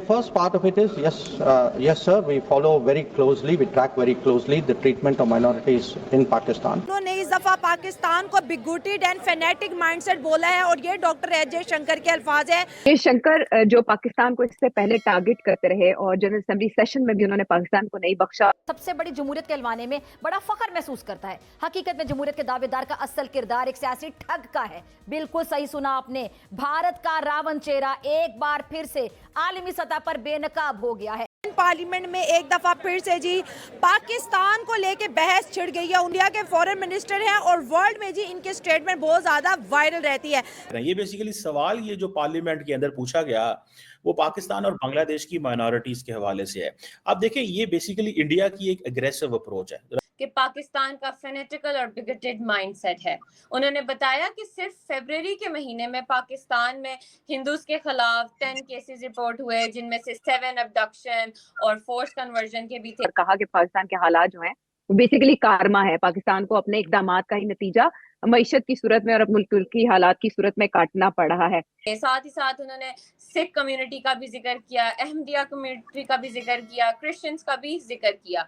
first part of it is yes, sir. We follow very closely. We track very closely the treatment of minorities in Pakistan. उन्होंने इस दफा पाकिस्तान को बिगुटेड and phonetic mindset बोला है और ये डॉक्टर एस जयशंकर के अल्फाज है। ये शंकर जो पाकिस्तान को इससे पहले टारगेट करते रहे और जनरल असेंबली सेशन में भी उन्होंने पाकिस्तान को नहीं बख्शा। सबसे बड़ी जमहूरियत कहलवाने में बड़ा फख्र महसूस करता है। हकीकत में जमहूरियत के दावेदार का असल किरदार एक सियासी ठग का है। बिल्कुल सही सुना आपने। भारत का रावण चेहरा एक बार फिर से आलमी सतह पर बेनकाब हो गया है। पार्लियामेंट में एक दफा फिर से जी पाकिस्तान को लेके बहस छिड़ गई है। इंडिया के फॉरेन मिनिस्टर हैं और वर्ल्ड में जी इनके स्टेटमेंट बहुत ज्यादा वायरल रहती है। ये बेसिकली सवाल ये जो पार्लियामेंट के अंदर पूछा गया वो पाकिस्तान और बांग्लादेश की माइनॉरिटीज के हवाले से है। आप देखें ये बेसिकली इंडिया की एक एग्रेसिव अप्रोच है कि पाकिस्तान का फेनेटिकल और बिगटेड माइंडसेट है। उन्होंने बताया कि सिर्फ फरवरी के महीने में पाकिस्तान में हिंदूज के खिलाफ 10 केसेस रिपोर्ट हुए, जिनमें से 7 अबडक्शन और फोर्स कन्वर्जन के भी थे। कहा कि पाकिस्तान के हालात जो हैं वो बेसिकली कारमा है। पाकिस्तान को अपने इकदामात का ही नतीजा मईशत की सूरत में और मुल्क की हालात की सूरत में काटना पड़ रहा है। साथ ही साथ उन्होंने सिख कम्युनिटी का भी जिक्र किया, अहमदिया कम्युनिटी का भी जिक्र किया, क्रिश्चियंस का भी जिक्र किया।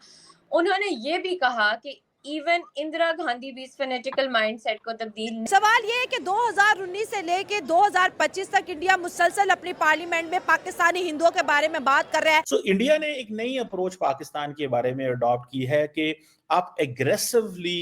उन्होंने ये भी कहा कि इवन इंदिरा गांधी भी इस फेनेटिकल माइंडसेट को तब्दील। सवाल ये है कि 2019 से लेके 2025 तक इंडिया मुसलसल अपनी पार्लियामेंट में पाकिस्तानी हिंदुओं के बारे में बात कर रहा है। सो इंडिया ने एक नई अप्रोच पाकिस्तान के बारे में अडॉप्ट की है कि आप एग्रेसिवली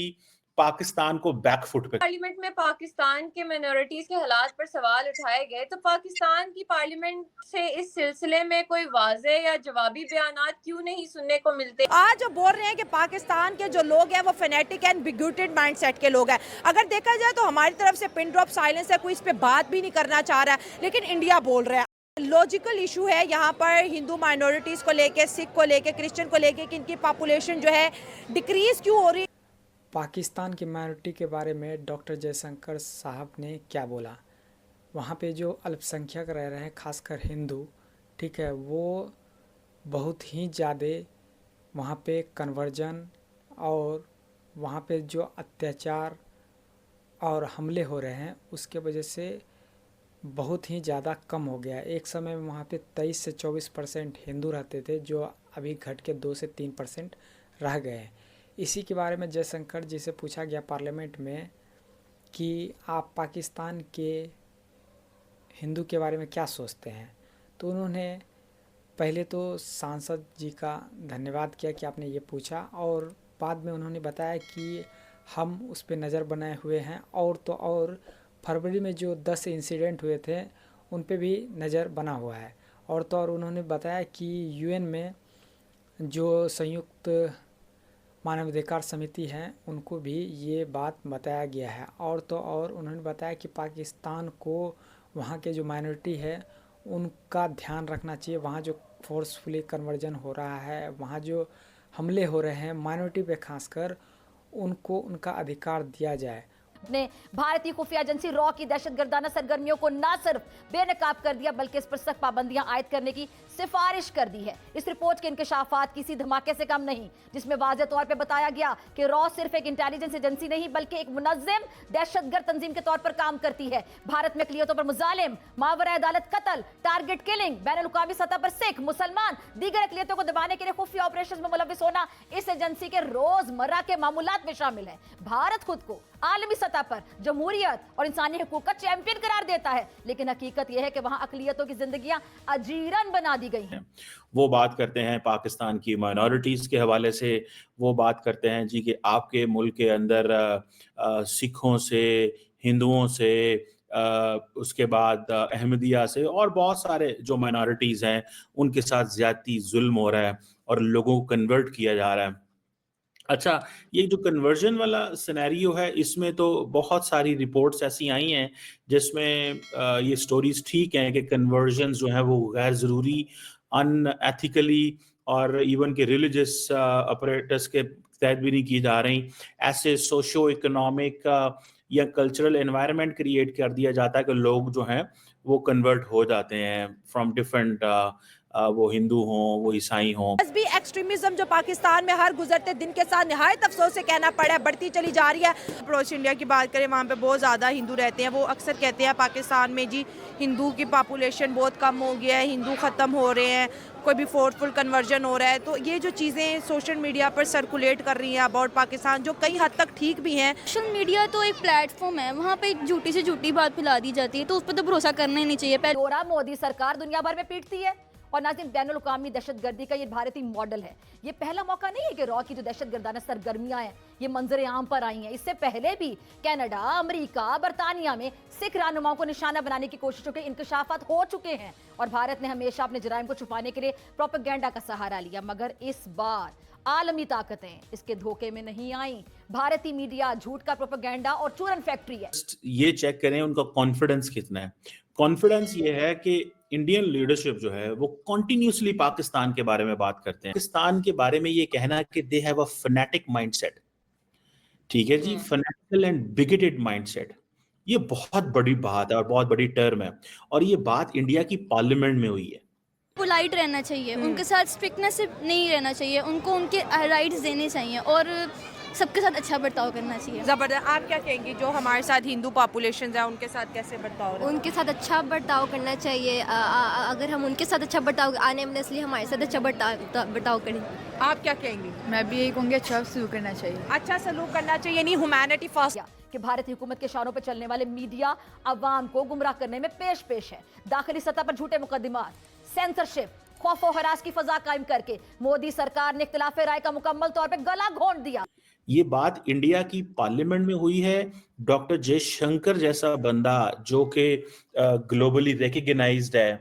पाकिस्तान को बैकफुट पे। पार्लियामेंट में पाकिस्तान के माइनॉरिटीज के हालात पर सवाल उठाए गए तो पाकिस्तान की पार्लियामेंट से इस सिलसिले में कोई वाज़े या जवाबी बयानात क्यों नहीं सुनने को मिलते। आज जो बोल रहे हैं कि पाकिस्तान के जो लोग हैं वो फेनेटिक एंड बिगुटेड माइंडसेट के लोग हैं। अगर देखा जाए तो हमारी तरफ से पिन ड्रॉप साइलेंस है, कोई इस पे बात भी नहीं करना चाह रहा है, लेकिन इंडिया बोल रहा है। लॉजिकल इशू है यहाँ पर हिंदू माइनॉरिटीज को लेके, सिख को लेके, क्रिश्चियन को लेके कि इनकी पॉपुलेशन जो है डिक्रीज क्यों हो रही है। पाकिस्तान की माइनॉरिटी के बारे में डॉक्टर जयशंकर साहब ने क्या बोला। वहाँ पे जो अल्पसंख्यक रह रहे हैं खासकर हिंदू, ठीक है, वो बहुत ही ज़्यादा वहाँ पे कन्वर्जन और वहाँ पे जो अत्याचार और हमले हो रहे हैं उसके वजह से बहुत ही ज़्यादा कम हो गया। एक समय में वहाँ पे 23 से 24% हिंदू रहते थे जो अभी घट के 2 से 3% रह गए हैं। इसी के बारे में जयशंकर जी से पूछा गया पार्लियामेंट में कि आप पाकिस्तान के हिंदू के बारे में क्या सोचते हैं, तो उन्होंने पहले तो सांसद जी का धन्यवाद किया कि आपने ये पूछा और बाद में उन्होंने बताया कि हम उस पर नज़र बनाए हुए हैं और तो और फरवरी में जो 10 इंसिडेंट हुए थे उन पे भी नज़र बना हुआ है। और तो और उन्होंने बताया कि यूएन में जो संयुक्त मानवाधिकार समिति है उनको भी ये बात बताया गया है। और तो और उन्होंने बताया कि पाकिस्तान को वहाँ के जो माइनॉरिटी है उनका ध्यान रखना चाहिए। वहाँ जो फोर्सफुली कन्वर्जन हो रहा है, वहाँ जो हमले हो रहे हैं माइनॉरिटी पे खासकर, उनको उनका अधिकार दिया जाए। ने भारतीय खुफिया एजेंसी रॉ की दहशतगर्दाना सरगर्मियों को न सिर्फ बेनकाब कर दिया बल्कि इस पर सख्त पाबंदियां आयद करने की सिफारिश कर दी है। इस रिपोर्ट के इंकशाफात किसी धमाके से कम नहीं, जिसमें वाज़ेह तौर पे बताया गया कि रॉ सिर्फ एक इंटेलिजेंस एजेंसी नहीं बल्कि एक मुनज़्ज़म दहशतगर्द तंजीम के तौर पर काम करती है। भारत में अक़लियतों पर मुज़ालिम, मावरा अदालत कत्ल, टारगेट किलिंग, बैनुल-अक़वामी सतह पर सिख, मुसलमान, दीगर अक़लियतों को दबाने के लिए खुफिया ऑपरेशन में मुलव्विस होना इस एजेंसी के रोजमर्रा के मामूलात में शामिल है। भारत खुद को आलमी सतह पर जमहूरियत और इंसानी हकूक का चैंपियन करार देता है, लेकिन हकीकत यह है कि वहां अक़लियतों की जिंदगियां अजीरन बना दी गई हैं। वो बात करते हैं पाकिस्तान की माइनॉरिटीज के हवाले से, वो बात करते हैं जी कि आपके मुल्क के अंदर सिखों से, हिंदुओं से, उसके बाद अहमदिया से और बहुत सारे जो माइनॉरिटीज हैं उनके साथ ज्यादती जुल्म हो रहा है और लोगों को कन्वर्ट किया जा रहा है। अच्छा, ये जो कन्वर्जन वाला सिनेरियो है इसमें तो बहुत सारी रिपोर्ट्स ऐसी आई हैं जिसमें ये स्टोरीज ठीक हैं कि कन्वर्जन जो है वो गैर ज़रूरी, अनएथिकली और इवन के रिलीजियस अपरेटस के तहत भी नहीं की जा रही। ऐसे सोशो इकोनॉमिक या कल्चरल एनवायरनमेंट क्रिएट कर दिया जाता है कि लोग जो हैं वो कन्वर्ट हो जाते हैं फ्रॉम डिफरेंट वो हिंदू हों, वो ईसाई हों। भी एक्सट्रीमिज्म जो पाकिस्तान में हर गुजरते दिन के साथ निहायत अफसोस से कहना पड़ा है बढ़ती चली जा रही है। पड़ोसी इंडिया की बात करें, वहाँ पे बहुत ज़्यादा हिंदू रहते हैं। वो अक्सर कहते हैं पाकिस्तान में जी हिंदू की पॉपुलेशन बहुत कम हो गया है, हिंदू ख़त्म हो रहे हैं, कोई भी फोर्सफुल कन्वर्जन हो रहा है। तो ये जो चीज़ें सोशल मीडिया पर सर्कुलेट कर रही हैं अबाउट पाकिस्तान, जो कई हद तक ठीक भी हैं। सोशल मीडिया तो एक प्लेटफॉर्म है, वहाँ पे झूठी से झूठी बात फैला दी जाती है, तो उस पर तो भरोसा करना ही नहीं चाहिए। डोरा मोदी सरकार दुनिया भर में पीटती है और नाज़रीन बैनुल-अक़वामी दहशतगर्दी का ये भारतीय मॉडल है। ये पहला मौका नहीं है कि रॉ की जो दहशतगर्दाना सरगर्मियां हैं ये मंजर आम पर आई हैं। इससे पहले भी कनाडा, अमेरिका, बरतानिया में सिख रहनुमाओं को निशाना बनाने की कोशिशों के इंकशाफात हो चुके हैं और भारत ने हमेशा अपने जराइम को छुपाने के लिए प्रोपेगेंडा का सहारा लिया। मगर इस बार आलमी ताकतें इसके धोखे में नहीं आई। भारतीय मीडिया झूठ का प्रोपेगेंडा और चूरन फैक्ट्री है। ये चेक करें उनका कॉन्फिडेंस कितना है। कॉन्फिडेंस ये है कि इंडियन लीडरशिप जो है वो कंटिन्यूअसली पाकिस्तान के बारे में बात करते हैं। पाकिस्तान के बारे में ये कहना कि they have a fanatic mindset, ठीक है जी, फैनेटिकल एंड बिगेटेड माइंडसेट, ये बहुत बड़ी बात है और बहुत बड़ी टर्म है और ये बात इंडिया की पार्लियामेंट में हुई है। पोलाइट रहना चाहिए, उनके साथ स्ट्रिक्टनेस नहीं रहना चाहिए, उनको उनके राइट्स देने चाहिए और सबके साथ अच्छा बर्ताव करना चाहिए। ज़बरदस्त। आप क्या कहेंगी जो हमारे साथ हिंदू पॉपुलेशन है उनके साथ कैसे बर्ताव हो रहा है? उनके साथ अच्छा बर्ताव करना चाहिए। अगर हम उनके साथ अच्छा बर्ताव, आने वाले इसलिए हमारे साथ अच्छा बर्ताव करें। आप क्या कहेंगी? मैं भी यही कहूँगी अच्छा सलूक करना चाहिए। अच्छा सलूक करना चाहिए, नहीं ह्यूमैनिटी फर्स्ट। कि भारतीय हुकूमत के इशारों पर चलने वाले मीडिया अवाम को गुमराह करने में पेश है। दाखिली सतह पर झूठे मुकदमात, सेंसरशिप, खौफ और हरास की फजा कायम करके मोदी सरकार ने इख्तिलाफ राय का मुकम्मल तौर पे गला घोंट दिया। ये बात इंडिया की पार्लियामेंट में हुई है। डॉक्टर जयशंकर जैसा बंदा जो कि ग्लोबली रिकग्नाइज्ड है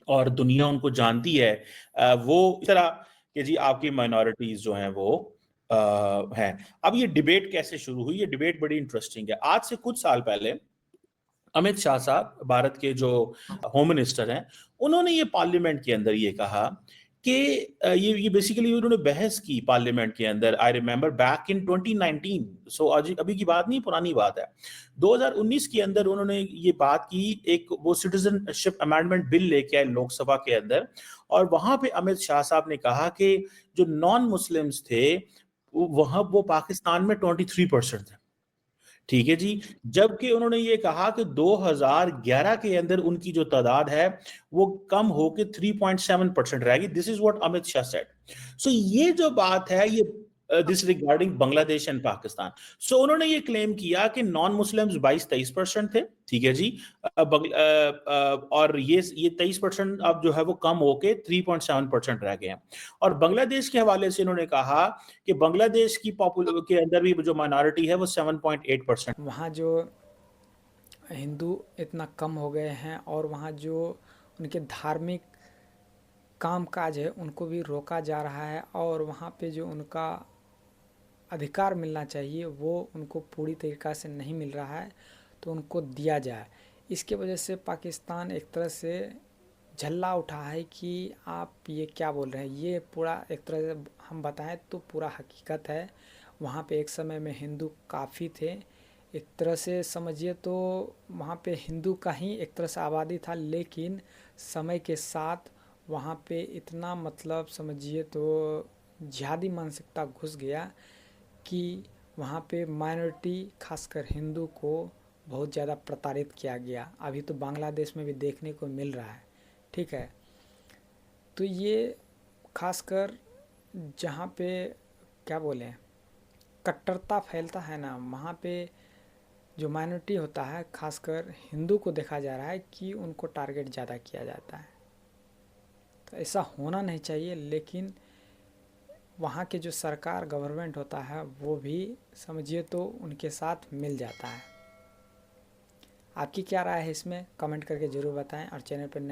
और दुनिया उनको जानती है, वो इस तरह कि जी आपकी माइनॉरिटीज जो हैं वो हैं। अब ये डिबेट कैसे शुरू हुई? ये डिबेट बड़ी इंटरेस्टिंग है। आज से कुछ साल पहले अमित शाह साहब, भारत के जो होम मिनिस्टर हैं, उन्होंने ये पार्लियामेंट के अंदर ये कहा कि ये बेसिकली उन्होंने बहस की पार्लियामेंट के अंदर। आई रिमेंबर बैक इन 2019, सो आज अभी की बात नहीं, पुरानी बात है। 2019 के अंदर उन्होंने ये बात की, एक वो सिटीजनशिप अमेंडमेंट बिल लेके आए लोकसभा के अंदर और वहां पे अमित शाह साहब ने कहा कि जो नॉन मुस्लिम्स थे वहां वो पाकिस्तान में 23% थे, ठीक है जी। जबकि उन्होंने ये कहा कि 2011 के अंदर उनकी जो तादाद है वो कम होकर 3.7% रहेगी। This is what Amit Shah said. So ये जो बात है ये this regarding Bangladesh and Pakistan. So उन्होंने ये क्लेम किया कि नॉन मुस्लिम्स 22-23% थे, ठीक है जी, और ये 23% अब जो है वो कम होके 3.7% रह गए हैं। और बांग्लादेश के हवाले से उन्होंने कहा कि बांग्लादेश की पॉपुलेशन के अंदर भी जो माइनॉरिटी है वो 7.8%। वहाँ जो हिंदू इतना कम हो गए हैं और वहाँ जो उनके धार्मिक काम काज है उनको भी रोका जा रहा है और वहाँ पे जो उनका अधिकार मिलना चाहिए वो उनको पूरी तरीक़ा से नहीं मिल रहा है, तो उनको दिया जाए। इसके वजह से पाकिस्तान एक तरह से झल्ला उठा है कि आप ये क्या बोल रहे हैं। ये पूरा एक तरह से हम बताएं तो पूरा हकीकत है। वहाँ पे एक समय में हिंदू काफ़ी थे, एक तरह से समझिए तो वहाँ पे हिंदू का ही एक तरह से आबादी था, लेकिन समय के साथ वहाँ पे इतना मतलब समझिए तो जिहादी मानसिकता घुस गया कि वहाँ पे माइनॉरिटी खासकर हिंदू को बहुत ज़्यादा प्रताड़ित किया गया। अभी तो बांग्लादेश में भी देखने को मिल रहा है, ठीक है। तो ये खासकर जहाँ पे क्या बोलें कट्टरता फैलता है ना, वहाँ पे जो माइनॉरिटी होता है खासकर हिंदू को देखा जा रहा है कि उनको टारगेट ज़्यादा किया जाता है। तो ऐसा होना नहीं चाहिए, लेकिन वहाँ के जो सरकार गवर्नमेंट होता है वो भी समझिए तो उनके साथ मिल जाता है। आपकी क्या राय है इसमें? कमेंट करके ज़रूर बताएं और चैनल पर नए